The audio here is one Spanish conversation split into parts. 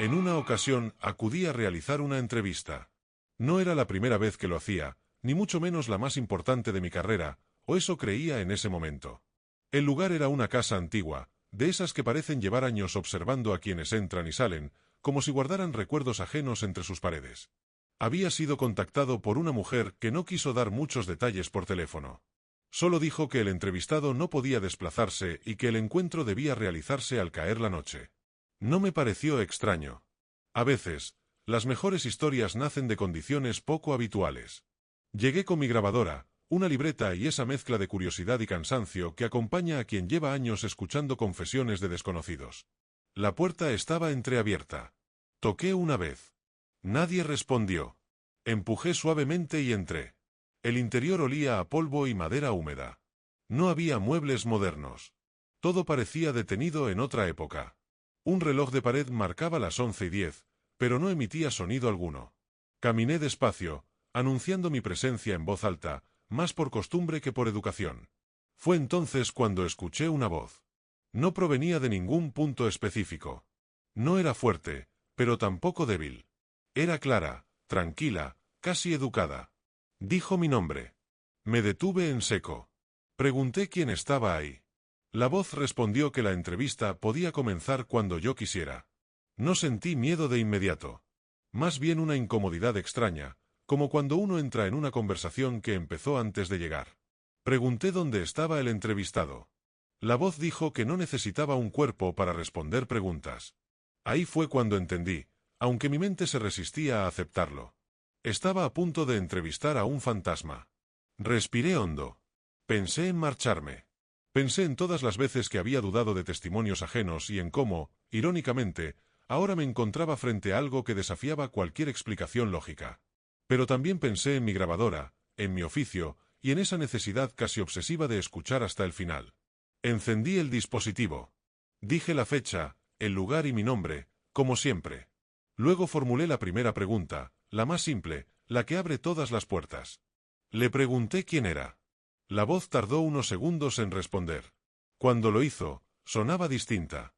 En una ocasión acudí a realizar una entrevista. No era la primera vez que lo hacía, ni mucho menos la más importante de mi carrera, o eso creía en ese momento. El lugar era una casa antigua, de esas que parecen llevar años observando a quienes entran y salen, como si guardaran recuerdos ajenos entre sus paredes. Había sido contactado por una mujer que no quiso dar muchos detalles por teléfono. Solo dijo que el entrevistado no podía desplazarse y que el encuentro debía realizarse al caer la noche. No me pareció extraño. A veces, las mejores historias nacen de condiciones poco habituales. Llegué con mi grabadora, una libreta y esa mezcla de curiosidad y cansancio que acompaña a quien lleva años escuchando confesiones de desconocidos. La puerta estaba entreabierta. Toqué una vez. Nadie respondió. Empujé suavemente y entré. El interior olía a polvo y madera húmeda. No había muebles modernos. Todo parecía detenido en otra época. Un reloj de pared marcaba las 11:10, pero no emitía sonido alguno. Caminé despacio, anunciando mi presencia en voz alta, más por costumbre que por educación. Fue entonces cuando escuché una voz. No provenía de ningún punto específico. No era fuerte, pero tampoco débil. Era clara, tranquila, casi educada. Dijo mi nombre. Me detuve en seco. Pregunté quién estaba ahí. La voz respondió que la entrevista podía comenzar cuando yo quisiera. No sentí miedo de inmediato. Más bien una incomodidad extraña, como cuando uno entra en una conversación que empezó antes de llegar. Pregunté dónde estaba el entrevistado. La voz dijo que no necesitaba un cuerpo para responder preguntas. Ahí fue cuando entendí, aunque mi mente se resistía a aceptarlo. Estaba a punto de entrevistar a un fantasma. Respiré hondo. Pensé en marcharme. Pensé en todas las veces que había dudado de testimonios ajenos y en cómo, irónicamente, ahora me encontraba frente a algo que desafiaba cualquier explicación lógica. Pero también pensé en mi grabadora, en mi oficio, y en esa necesidad casi obsesiva de escuchar hasta el final. Encendí el dispositivo. Dije la fecha, el lugar y mi nombre, como siempre. Luego formulé la primera pregunta, la más simple, la que abre todas las puertas. Le pregunté quién era. La voz tardó unos segundos en responder. Cuando lo hizo, sonaba distinta.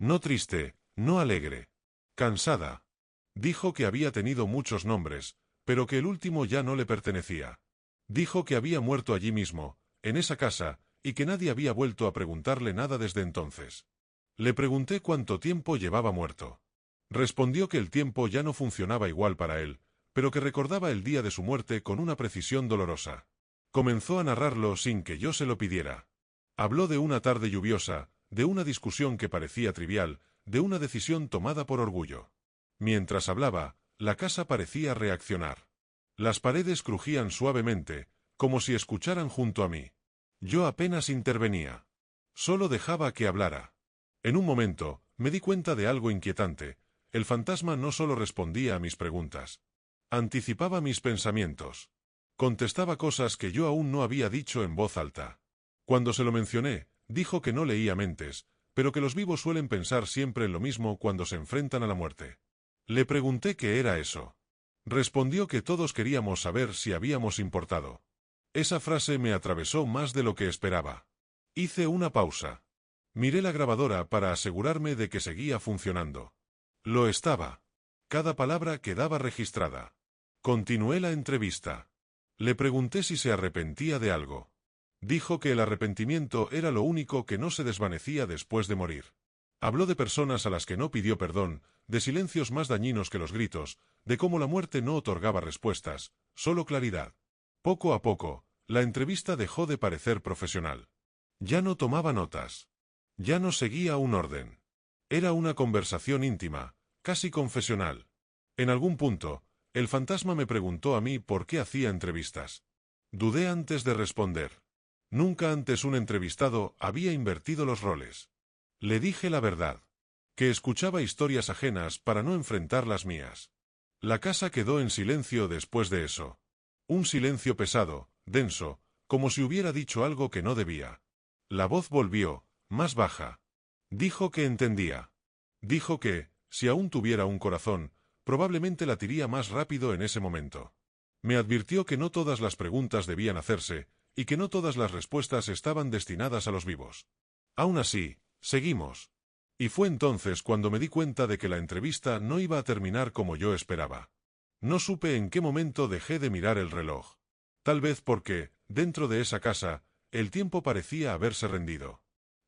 No triste, no alegre. Cansada. Dijo que había tenido muchos nombres, pero que el último ya no le pertenecía. Dijo que había muerto allí mismo, en esa casa, y que nadie había vuelto a preguntarle nada desde entonces. Le pregunté cuánto tiempo llevaba muerto. Respondió que el tiempo ya no funcionaba igual para él, pero que recordaba el día de su muerte con una precisión dolorosa. Comenzó a narrarlo sin que yo se lo pidiera. Habló de una tarde lluviosa, de una discusión que parecía trivial, de una decisión tomada por orgullo. Mientras hablaba, la casa parecía reaccionar. Las paredes crujían suavemente, como si escucharan junto a mí. Yo apenas intervenía. Solo dejaba que hablara. En un momento, me di cuenta de algo inquietante. El fantasma no solo respondía a mis preguntas. Anticipaba mis pensamientos. Contestaba cosas que yo aún no había dicho en voz alta. Cuando se lo mencioné, dijo que no leía mentes, pero que los vivos suelen pensar siempre en lo mismo cuando se enfrentan a la muerte. Le pregunté qué era eso. Respondió que todos queríamos saber si habíamos importado. Esa frase me atravesó más de lo que esperaba. Hice una pausa. Miré la grabadora para asegurarme de que seguía funcionando. Lo estaba. Cada palabra quedaba registrada. Continué la entrevista. Le pregunté si se arrepentía de algo. Dijo que el arrepentimiento era lo único que no se desvanecía después de morir. Habló de personas a las que no pidió perdón, de silencios más dañinos que los gritos, de cómo la muerte no otorgaba respuestas, solo claridad. Poco a poco, la entrevista dejó de parecer profesional. Ya no tomaba notas. Ya no seguía un orden. Era una conversación íntima, casi confesional. En algún punto, el fantasma me preguntó a mí por qué hacía entrevistas. Dudé antes de responder. Nunca antes un entrevistado había invertido los roles. Le dije la verdad. Que escuchaba historias ajenas para no enfrentar las mías. La casa quedó en silencio después de eso. Un silencio pesado, denso, como si hubiera dicho algo que no debía. La voz volvió, más baja. Dijo que entendía. Dijo que, si aún tuviera un corazón, probablemente latiría más rápido en ese momento. Me advirtió que no todas las preguntas debían hacerse, y que no todas las respuestas estaban destinadas a los vivos. Aún así, seguimos. Y fue entonces cuando me di cuenta de que la entrevista no iba a terminar como yo esperaba. No supe en qué momento dejé de mirar el reloj. Tal vez porque, dentro de esa casa, el tiempo parecía haberse rendido.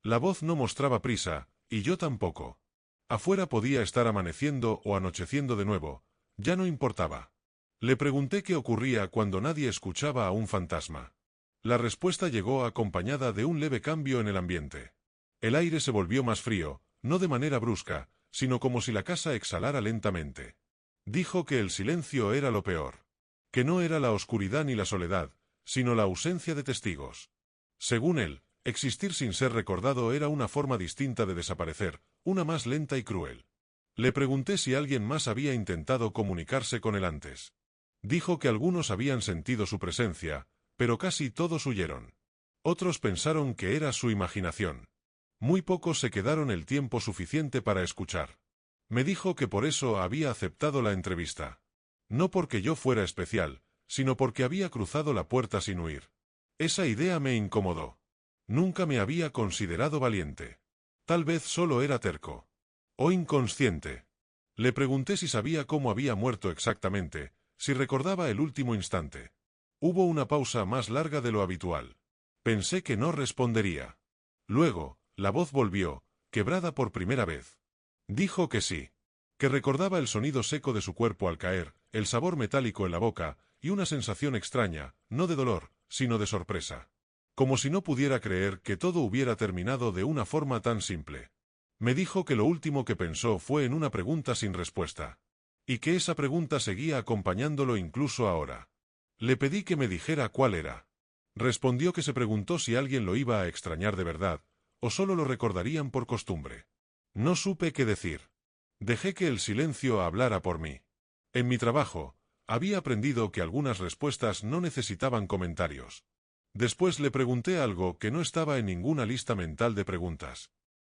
La voz no mostraba prisa, y yo tampoco. Afuera podía estar amaneciendo o anocheciendo de nuevo, ya no importaba. Le pregunté qué ocurría cuando nadie escuchaba a un fantasma. La respuesta llegó acompañada de un leve cambio en el ambiente. El aire se volvió más frío, no de manera brusca, sino como si la casa exhalara lentamente. Dijo que el silencio era lo peor. Que no era la oscuridad ni la soledad, sino la ausencia de testigos. Según él, existir sin ser recordado era una forma distinta de desaparecer, una más lenta y cruel. Le pregunté si alguien más había intentado comunicarse con él antes. Dijo que algunos habían sentido su presencia, pero casi todos huyeron. Otros pensaron que era su imaginación. Muy pocos se quedaron el tiempo suficiente para escuchar. Me dijo que por eso había aceptado la entrevista. No porque yo fuera especial, sino porque había cruzado la puerta sin huir. Esa idea me incomodó. Nunca me había considerado valiente. Tal vez solo era terco. O inconsciente. Le pregunté si sabía cómo había muerto exactamente, si recordaba el último instante. Hubo una pausa más larga de lo habitual. Pensé que no respondería. Luego, la voz volvió, quebrada por primera vez. Dijo que sí. Que recordaba el sonido seco de su cuerpo al caer, el sabor metálico en la boca, y una sensación extraña, no de dolor, sino de sorpresa. Como si no pudiera creer que todo hubiera terminado de una forma tan simple. Me dijo que lo último que pensó fue en una pregunta sin respuesta. Y que esa pregunta seguía acompañándolo incluso ahora. Le pedí que me dijera cuál era. Respondió que se preguntó si alguien lo iba a extrañar de verdad, o solo lo recordarían por costumbre. No supe qué decir. Dejé que el silencio hablara por mí. En mi trabajo, había aprendido que algunas respuestas no necesitaban comentarios. Después le pregunté algo que no estaba en ninguna lista mental de preguntas.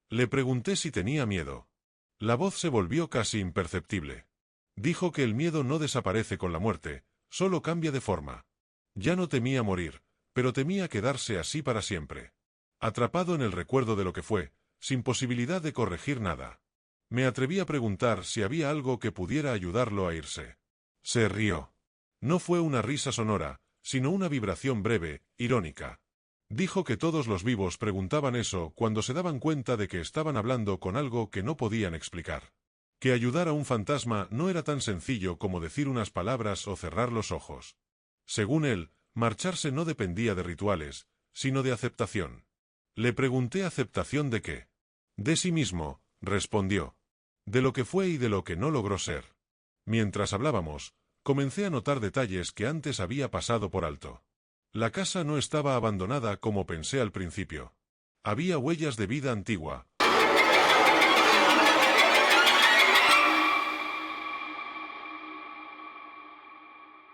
Le pregunté si tenía miedo. La voz se volvió casi imperceptible. Dijo que el miedo no desaparece con la muerte, solo cambia de forma. Ya no temía morir, pero temía quedarse así para siempre. Atrapado en el recuerdo de lo que fue, sin posibilidad de corregir nada. Me atreví a preguntar si había algo que pudiera ayudarlo a irse. Se rió. No fue una risa sonora, sino una vibración breve, irónica. Dijo que todos los vivos preguntaban eso cuando se daban cuenta de que estaban hablando con algo que no podían explicar. Que ayudar a un fantasma no era tan sencillo como decir unas palabras o cerrar los ojos. Según él, marcharse no dependía de rituales, sino de aceptación. Le pregunté ¿aceptación de qué? De sí mismo, respondió. De lo que fue y de lo que no logró ser. Mientras hablábamos, comencé a notar detalles que antes había pasado por alto. La casa no estaba abandonada como pensé al principio. Había huellas de vida antigua,